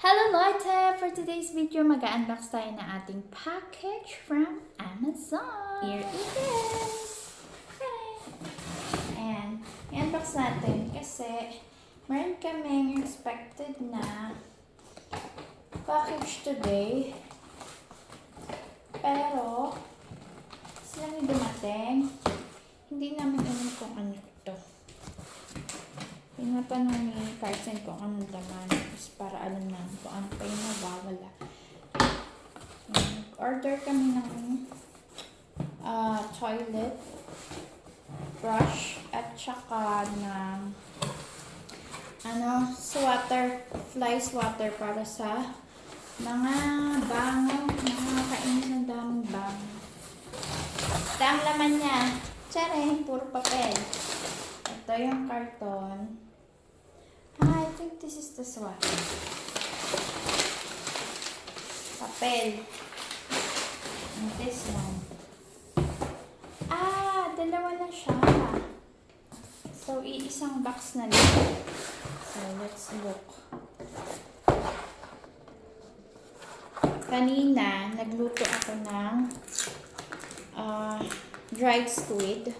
Hello Leute! For today's video, mag-unbox tayo ng ating package from Amazon. Here it is! And, i-unbox natin kasi meron kaming expected na package today. Pero, sila may dumating. Hindi namin alam kung ano ito. Pinatanong ni Carson kung anong laman para alam namin kung ano pa yung nawawala. Order kami ng toilet brush at saka ng fly swatter para sa mga bango, mga kainis ng daming bango. Ito ang laman niya. Tsaring, puro papel. Ito yung karton. I think this is the swatter. Papel. And this one. Dalawa na siya. So, iisang box na lang. So, let's look. Kanina, nagluto ako ng dried squid.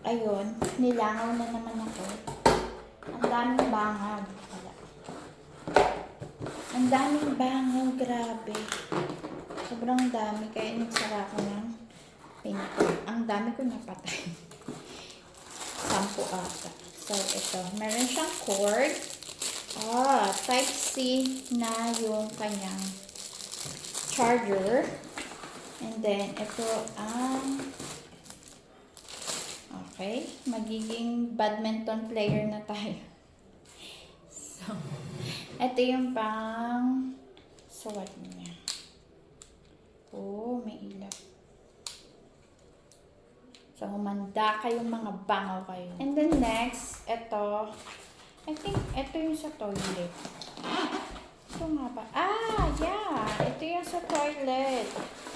Ayun, nilangaw na naman ako. Ang daming bangaw. Ang daming bangaw, grabe. Sobrang dami, kaya nagsara ko ng pinito. Ang dami ko napatay. 10 ata. So, ito. Meron siyang cord. Type-C na yung kanyang charger. And then, ito ang okay, magiging badminton player na tayo. So, ito yung pang suwat niya. May ilaw. So, humanda kayong mga bangaw kayo. And then next, ito. I think ito yung sa toilet. Ito nga ba? Yeah! Ito yung sa toilet.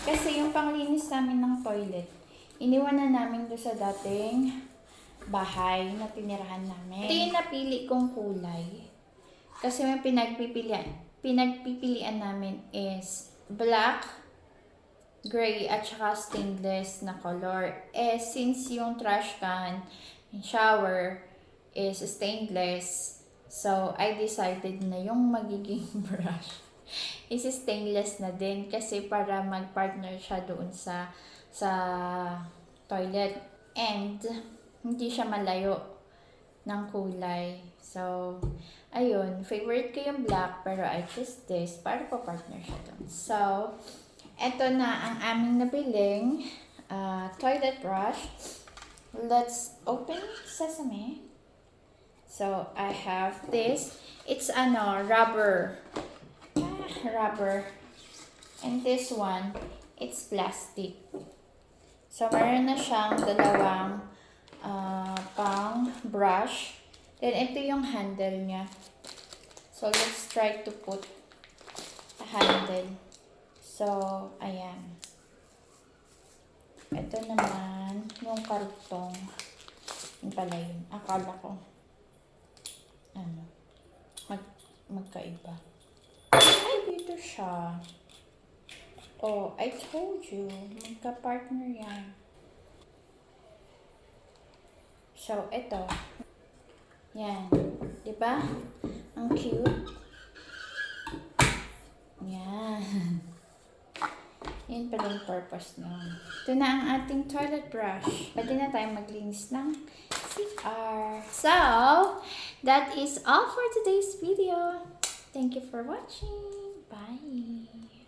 Kasi yung panglinis namin ng toilet, iniwan na namin doon sa dating bahay na tinirahan namin. Ito yung napili kong kulay. Kasi may pinagpipilian namin is black, gray, at saka stainless na color. Since yung trash can, yung shower, is stainless, so I decided na yung magiging brush is stainless na din kasi para mag-partner siya doon sa toilet and hindi siya malayo ng kulay. So, ayun, favorite ko yung black pero I choose this para pa-partner siya doon. So, eto na ang aming nabiling toilet brush. Let's open sesame. So, I have this. It's rubber. Rubber. And this one, it's plastic. So, meron na siyang dalawang pang brush. Then, ito yung handle niya. So, let's try to put a handle. So, ayan. Ito naman, yung kartong. Yung pala yun. Akala ko, magkaiba. Ay, dito siya. I told you, magka-partner yan. So, ito. Yan. Diba? Ang cute. Yan. Yan pala yung purpose nun. Ito na ang ating toilet brush. Pwede na tayo maglinis ng CR. So, that is all for today's video. Thank you for watching. Bye.